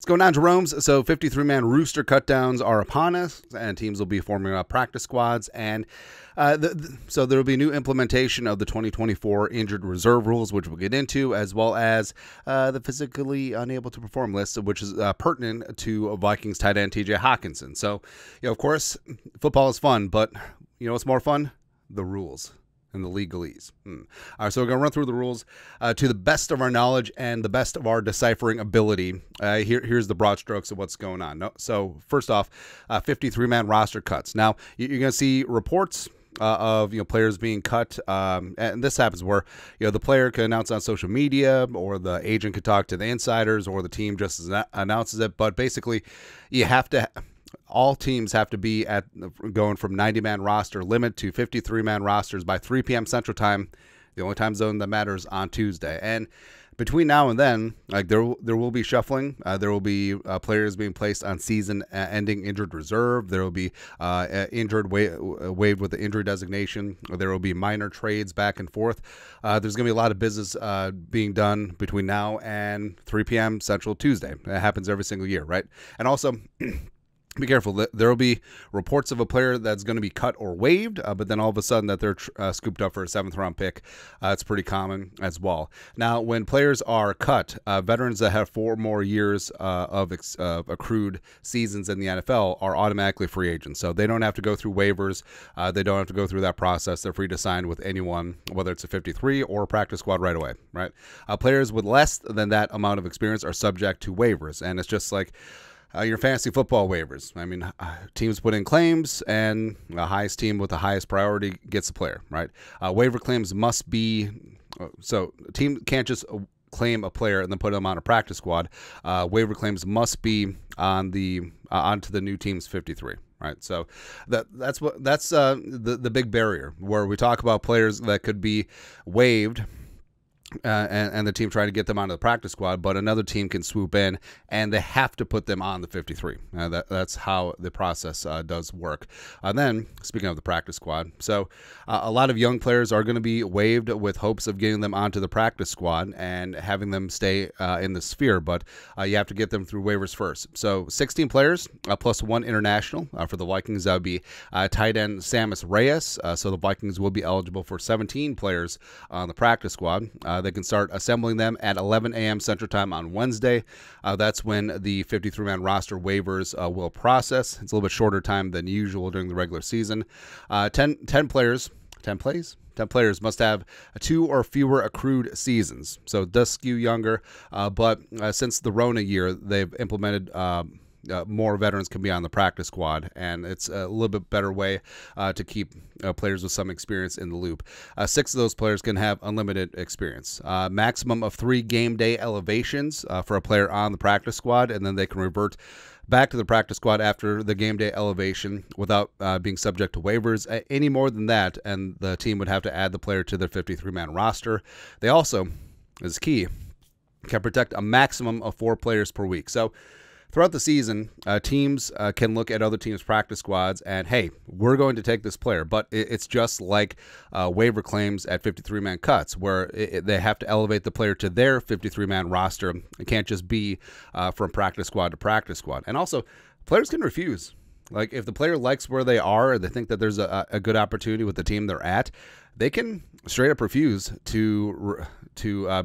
What's going on, Jerome's? So 53-man rooster cutdowns are upon us, and teams will be forming up practice squads. And so there will be new implementation of the 2024 injured reserve rules, which we'll get into, as well as the physically unable to perform list, which is pertinent to Vikings tight end TJ Hockenson. So, of course, football is fun, but you know what's more fun? The rules. And the legalese. All right, so we're going to run through the rules to the best of our knowledge and the best of our deciphering ability. Here's the broad strokes of what's going on. So first off, 53-man roster cuts. Now, you're going to see reports of players being cut, and this happens where the player can announce on social media, or the agent could talk to the insiders, or the team just announces it. But basically, all teams have to be at going from 90-man roster limit to 53-man rosters by 3 p.m. Central Time, the only time zone that matters, on Tuesday. And between now and then, there will be shuffling. There will be players being placed on season-ending injured reserve. There will be injured waived with the injury designation. There will be minor trades back and forth. There's going to be a lot of business being done between now and 3 p.m. Central Tuesday. That happens every single year, right? And also, be careful. There will be reports of a player that's going to be cut or waived, but then all of a sudden that they're scooped up for a 7th-round pick. It's pretty common as well. Now, when players are cut, veterans that have 4 more years of accrued seasons in the NFL are automatically free agents. So they don't have to go through waivers. They don't have to go through that process. They're free to sign with anyone, whether it's a 53 or a practice squad right away, right? Players with less than that amount of experience are subject to waivers, and it's just like your fantasy football waivers. I mean, teams put in claims, and the highest team with the highest priority gets the player, right? Waiver claims must be, so a team can't just claim a player and then put them on a practice squad. Waiver claims must be on onto the new team's 53. Right, so that's the big barrier, where we talk about players that could be waived. And the team trying to get them onto the practice squad, but another team can swoop in and they have to put them on the 53. That's how the process does work. And then, speaking of the practice squad, so a lot of young players are going to be waived with hopes of getting them onto the practice squad and having them stay in the sphere, but you have to get them through waivers first. So 16 players plus 1 international. For the Vikings, that would be tight end Sammis Reyes. So the Vikings will be eligible for 17 players on the practice squad. They can start assembling them at 11 a.m. Central Time on Wednesday. That's when the 53-man roster waivers will process. It's a little bit shorter time than usual during the regular season. 10 players must have 2 or fewer accrued seasons. So it does skew younger, but since the Rona year, they've implemented more veterans can be on the practice squad, and it's a little bit better way to keep players with some experience in the loop. 6 of those players can have unlimited experience. Maximum of 3 game day elevations for a player on the practice squad, and then they can revert back to the practice squad after the game day elevation without being subject to waivers. Any more than that, and the team would have to add the player to their 53-man roster. They also, as key, can protect a maximum of 4 players per week. So throughout the season, teams can look at other teams' practice squads and, hey, we're going to take this player. But it's just like waiver claims at 53-man cuts, where they have to elevate the player to their 53-man roster. It can't just be from practice squad to practice squad. And also, players can refuse. Like, if the player likes where they are, or they think that there's a good opportunity with the team they're at, they can straight up refuse to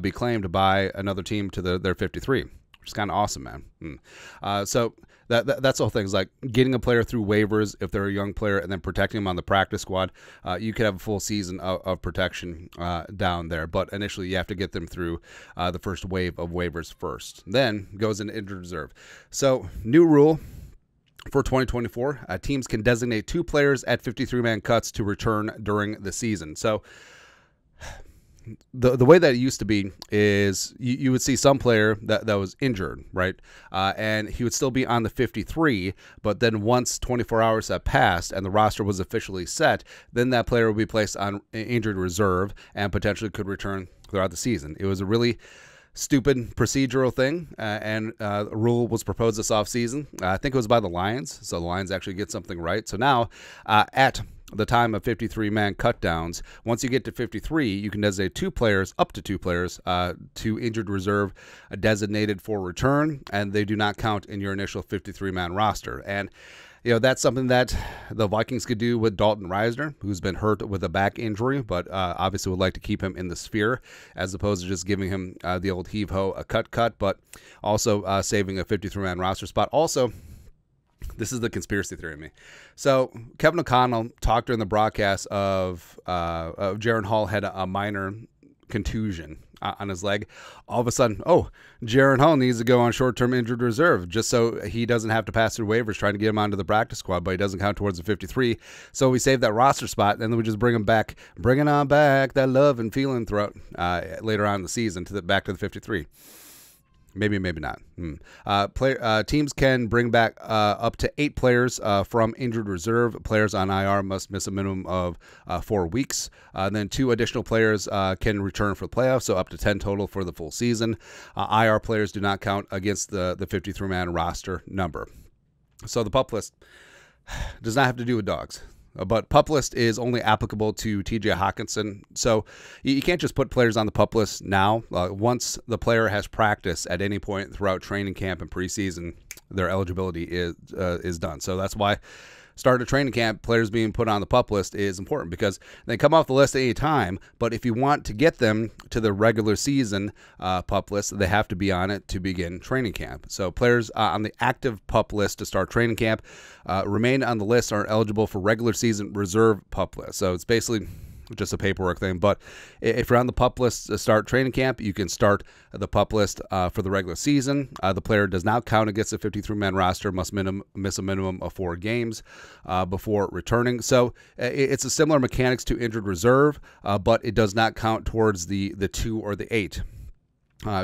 be claimed by another team to their 53. Which is kind of awesome, man. So that's the whole thing. Is like getting a player through waivers if they're a young player, and then protecting them on the practice squad. You could have a full season of protection down there, but initially you have to get them through the first wave of waivers first. Then goes into injured reserve. So new rule for 2024: teams can designate 2 players at 53-man cuts to return during the season. So the way that it used to be is you would see some player that was injured, right? And he would still be on the 53, but then once 24 hours have passed and the roster was officially set, then that player would be placed on injured reserve and potentially could return throughout the season. It was a really stupid procedural thing, and a rule was proposed this offseason. I think it was by the Lions, so the Lions actually get something right. So now at the time of 53-man cutdowns. Once you get to 53, you can designate 2 players, up to 2 players, to injured reserve designated for return, and they do not count in your initial 53-man roster. And that's something that the Vikings could do with Dalton Risner, who's been hurt with a back injury, but obviously would like to keep him in the sphere as opposed to just giving him the old heave-ho a cut, but also saving a 53-man roster spot. Also, this is the conspiracy theory in me. So Kevin O'Connell talked during the broadcast of Jaren Hall had a minor contusion on his leg. All of a sudden, Jaren Hall needs to go on short-term injured reserve just so he doesn't have to pass through waivers trying to get him onto the practice squad, but he doesn't count towards the 53. So we save that roster spot, and then we just bring him back, bringing on back that love and feeling throughout later on in the season back to the 53. Maybe not. Teams can bring back up to 8 players from injured reserve. Players on IR must miss a minimum of 4 weeks. Then 2 additional players can return for the playoffs, so up to 10 total for the full season. IR players do not count against the 53-man roster number. So the PUP list does not have to do with dogs. But PUP list is only applicable to TJ Hockenson. So you can't just put players on the PUP list now. Once the player has practiced at any point throughout training camp and preseason, their eligibility is done. So that's why starting a training camp, players being put on the PUP list is important because they come off the list at any time. But if you want to get them to the regular season PUP list, they have to be on it to begin training camp. So players on the active PUP list to start training camp remain on the list are eligible for regular season reserve PUP list. So it's basically just a paperwork thing. But if you're on the PUP list to start training camp, you can start the PUP list for the regular season. The player does not count against the 53-man roster, must miss a minimum of 4 games before returning. So it's a similar mechanics to injured reserve, but it does not count towards the 2 or the 8.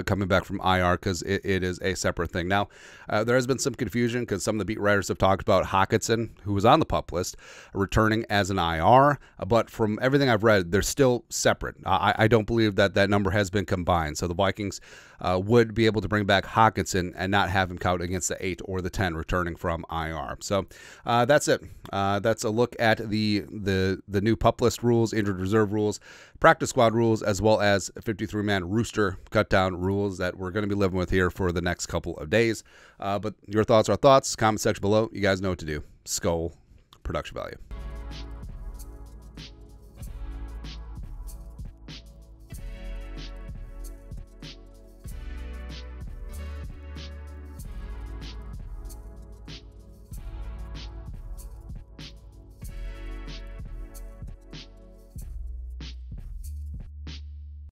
Coming back from IR because it is a separate thing. Now, there has been some confusion because some of the beat writers have talked about Hockenson, who was on the PUP list, returning as an IR, but from everything I've read, they're still separate. I don't believe that number has been combined. So the Vikings would be able to bring back Hockenson and not have him count against the 8 or the 10 returning from IR. So that's it. That's a look at the new PUP list rules, injured reserve rules, practice squad rules, as well as 53-man rooster cutdown rules that we're going to be living with here for the next couple of days. But your thoughts are thoughts. Comment section below. You guys know what to do. Skull production value.